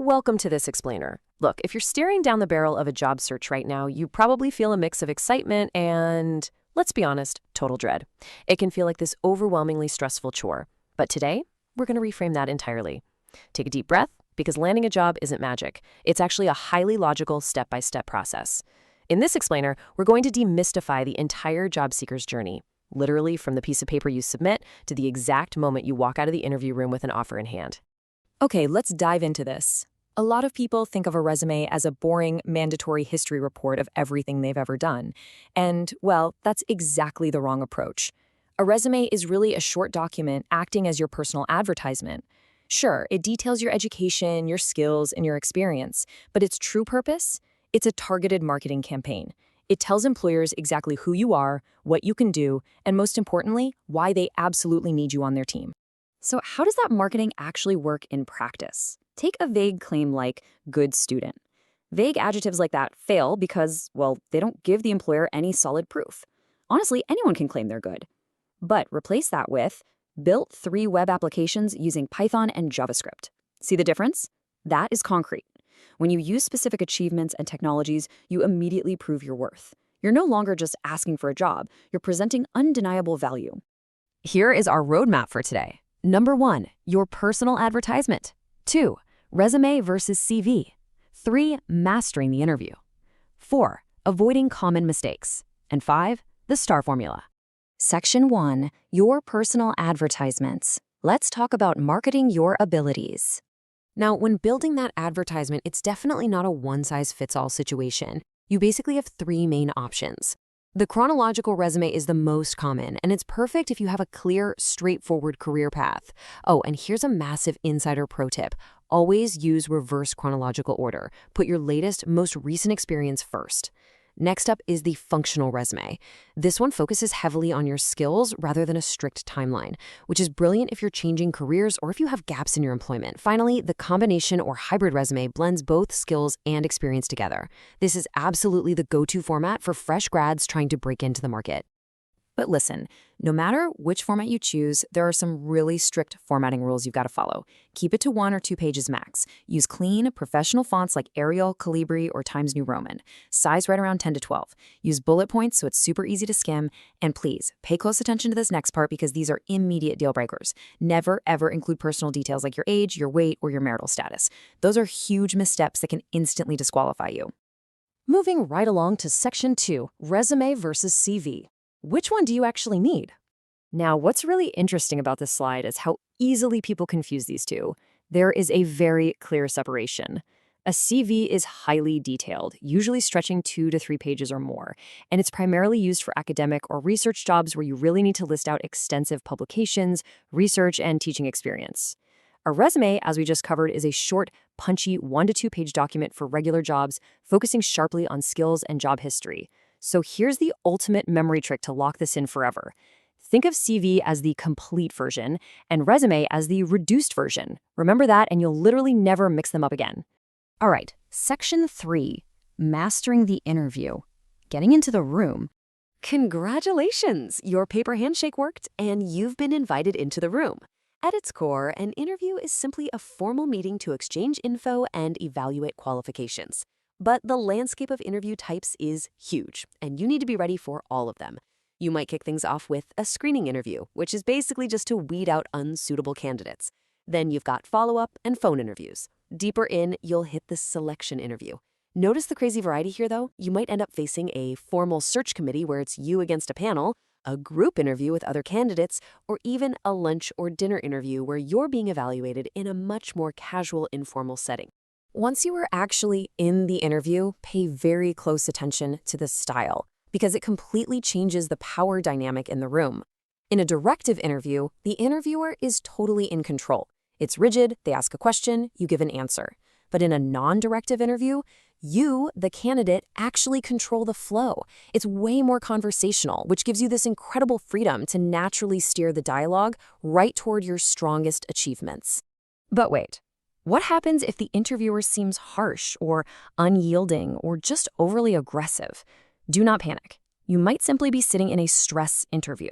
Welcome to this explainer. Look, if you're staring down the barrel of a job search right now, you probably feel a mix of excitement and, let's be honest, total dread. It can feel like this overwhelmingly stressful chore. But today, we're going to reframe that entirely. Take a deep breath, because landing a job isn't magic. It's actually a highly logical step-by-step process. In this explainer, we're going to demystify the entire job seeker's journey, literally from the piece of paper you submit to the exact moment you walk out of the interview room with an offer in hand. Okay, let's dive into this. A lot of people think of a resume as a boring, mandatory history report of everything they've ever done. And, well, that's exactly the wrong approach. A resume is really a short document acting as your personal advertisement. Sure, it details your education, your skills, and your experience, but its true purpose? It's a targeted marketing campaign. It tells employers exactly who you are, what you can do, and most importantly, why they absolutely need you on their team. So how does that marketing actually work in practice? Take a vague claim like good student. Vague adjectives like that fail because, well, they don't give the employer any solid proof. Honestly, anyone can claim they're good. But replace that with built 3 web applications using Python and JavaScript. See the difference? That is concrete. When you use specific achievements and technologies, you immediately prove your worth. You're no longer just asking for a job, you're presenting undeniable value. Here is our roadmap for today. Number 1, your personal advertisement. 2, resume versus CV. 3, mastering the interview. 4, avoiding common mistakes. And 5, the STAR formula. Section 1, your personal advertisements. Let's talk about marketing your abilities. Now, when building that advertisement, it's definitely not a one-size-fits-all situation. You basically have 3 main options. The chronological resume is the most common, and it's perfect if you have a clear, straightforward career path. Oh, and here's a massive insider pro tip. Always use reverse chronological order. Put your latest, most recent experience first. Next up is the functional resume. This one focuses heavily on your skills rather than a strict timeline, which is brilliant if you're changing careers or if you have gaps in your employment. Finally, the combination or hybrid resume blends both skills and experience together. This is absolutely the go-to format for fresh grads trying to break into the market. But listen, no matter which format you choose, there are some really strict formatting rules you've got to follow. Keep it to 1 or 2 pages max. Use clean, professional fonts like Arial, Calibri, or Times New Roman. Size right around 10 to 12. Use bullet points so it's super easy to skim. And please, pay close attention to this next part because these are immediate deal breakers. Never, ever include personal details like your age, your weight, or your marital status. Those are huge missteps that can instantly disqualify you. Moving right along to Section 2, resume versus CV. Which one do you actually need? Now, what's really interesting about this slide is how easily people confuse these two. There is a very clear separation. A CV is highly detailed, usually stretching 2 to 3 pages or more, and it's primarily used for academic or research jobs where you really need to list out extensive publications, research, and teaching experience. A resume, as we just covered, is a short, punchy 1 to 2 page document for regular jobs, focusing sharply on skills and job history. So here's the ultimate memory trick to lock this in forever. Think of CV as the complete version and resume as the reduced version. Remember that and you'll literally never mix them up again. All right, Section 3, mastering the interview. Getting into the room. Congratulations! Your paper handshake worked and you've been invited into the room. At its core, an interview is simply a formal meeting to exchange info and evaluate qualifications. But the landscape of interview types is huge, and you need to be ready for all of them. You might kick things off with a screening interview, which is basically just to weed out unsuitable candidates. Then you've got follow-up and phone interviews. Deeper in, you'll hit the selection interview. Notice the crazy variety here, though. You might end up facing a formal search committee where it's you against a panel, a group interview with other candidates, or even a lunch or dinner interview where you're being evaluated in a much more casual, informal setting. Once you are actually in the interview, pay very close attention to the style because it completely changes the power dynamic in the room. In a directive interview, the interviewer is totally in control. It's rigid, they ask a question, you give an answer. But in a non-directive interview, you, the candidate, actually control the flow. It's way more conversational, which gives you this incredible freedom to naturally steer the dialogue right toward your strongest achievements. But wait. What happens if the interviewer seems harsh or unyielding or just overly aggressive? Do not panic. You might simply be sitting in a stress interview.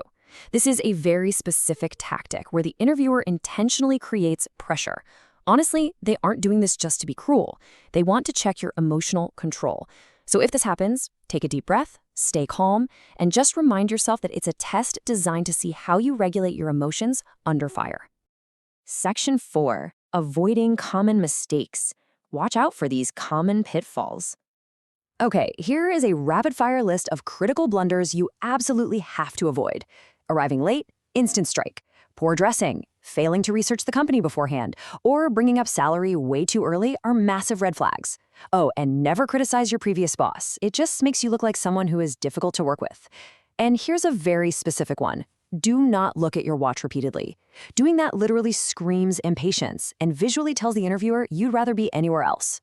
This is a very specific tactic where the interviewer intentionally creates pressure. Honestly, they aren't doing this just to be cruel. They want to check your emotional control. So if this happens, take a deep breath, stay calm, and just remind yourself that it's a test designed to see how you regulate your emotions under fire. Section 4. Avoiding common mistakes. Watch out for these common pitfalls. Okay, here is a rapid-fire list of critical blunders you absolutely have to avoid. Arriving late, instant strike. Poor dressing, failing to research the company beforehand, or bringing up salary way too early are massive red flags. Oh, and never criticize your previous boss. It just makes you look like someone who is difficult to work with. And here's a very specific one. Do not look at your watch repeatedly. Doing that literally screams impatience and visually tells the interviewer you'd rather be anywhere else.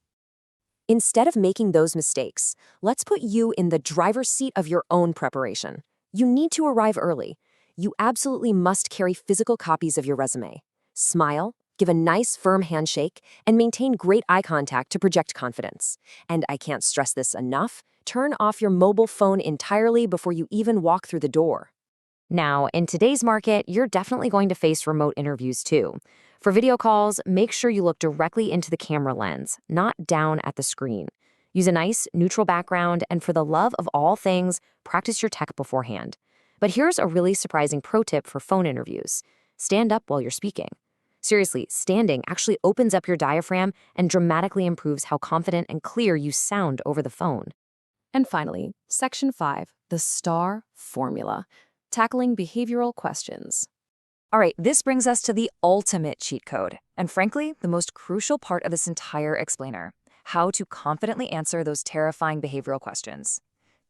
Instead of making those mistakes, let's put you in the driver's seat of your own preparation. You need to arrive early. You absolutely must carry physical copies of your resume. Smile, give a nice, firm handshake, and maintain great eye contact to project confidence. And I can't stress this enough, turn off your mobile phone entirely before you even walk through the door. Now, in today's market, you're definitely going to face remote interviews too. For video calls, make sure you look directly into the camera lens, not down at the screen. Use a nice, neutral background, and for the love of all things, practice your tech beforehand. But here's a really surprising pro tip for phone interviews. Stand up while you're speaking. Seriously, standing actually opens up your diaphragm and dramatically improves how confident and clear you sound over the phone. And finally, Section 5, the STAR formula. Tackling behavioral questions. All right, this brings us to the ultimate cheat code, and frankly, the most crucial part of this entire explainer: how to confidently answer those terrifying behavioral questions.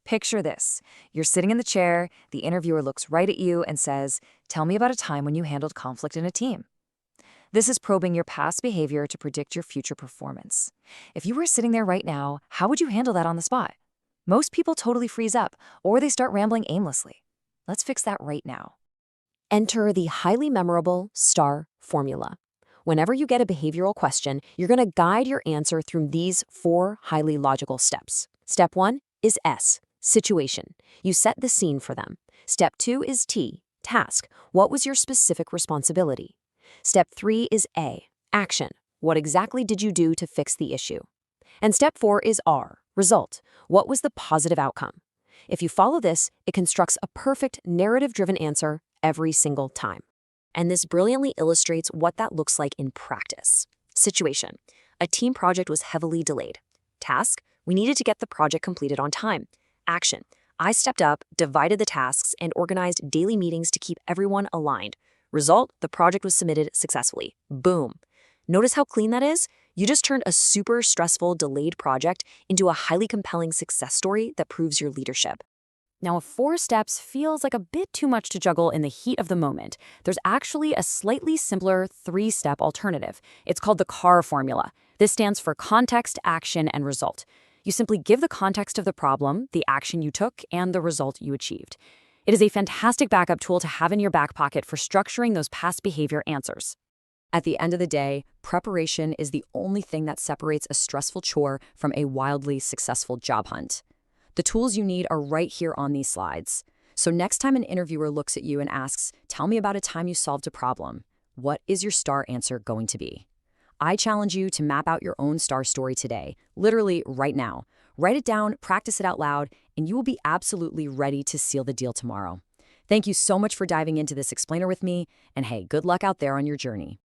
Picture this. You're sitting in the chair, the interviewer looks right at you and says, "Tell me about a time when you handled conflict in a team." This is probing your past behavior to predict your future performance. If you were sitting there right now, how would you handle that on the spot? Most people totally freeze up, or they start rambling aimlessly. Let's fix that right now. Enter the highly memorable STAR formula. Whenever you get a behavioral question, you're going to guide your answer through these 4 highly logical steps. Step 1 is S, situation. You set the scene for them. Step 2 is T, task. What was your specific responsibility? Step 3 is A, action. What exactly did you do to fix the issue? And step 4 is R, result. What was the positive outcome? If you follow this, it constructs a perfect narrative-driven answer every single time. And this brilliantly illustrates what that looks like in practice. Situation: a team project was heavily delayed. Task: we needed to get the project completed on time. Action: I stepped up, divided the tasks, and organized daily meetings to keep everyone aligned. Result: the project was submitted successfully. Boom. Notice how clean that is? You just turned a super stressful, delayed project into a highly compelling success story that proves your leadership. Now, if 4 steps feels like a bit too much to juggle in the heat of the moment, there's actually a slightly simpler 3-step alternative. It's called the CAR formula. This stands for context, action, and result. You simply give the context of the problem, the action you took, and the result you achieved. It is a fantastic backup tool to have in your back pocket for structuring those past behavior answers. At the end of the day, preparation is the only thing that separates a stressful chore from a wildly successful job hunt. The tools you need are right here on these slides. So next time an interviewer looks at you and asks, "Tell me about a time you solved a problem," what is your STAR answer going to be? I challenge you to map out your own STAR story today, literally right now. Write it down, practice it out loud, and you will be absolutely ready to seal the deal tomorrow. Thank you so much for diving into this explainer with me, and hey, good luck out there on your journey.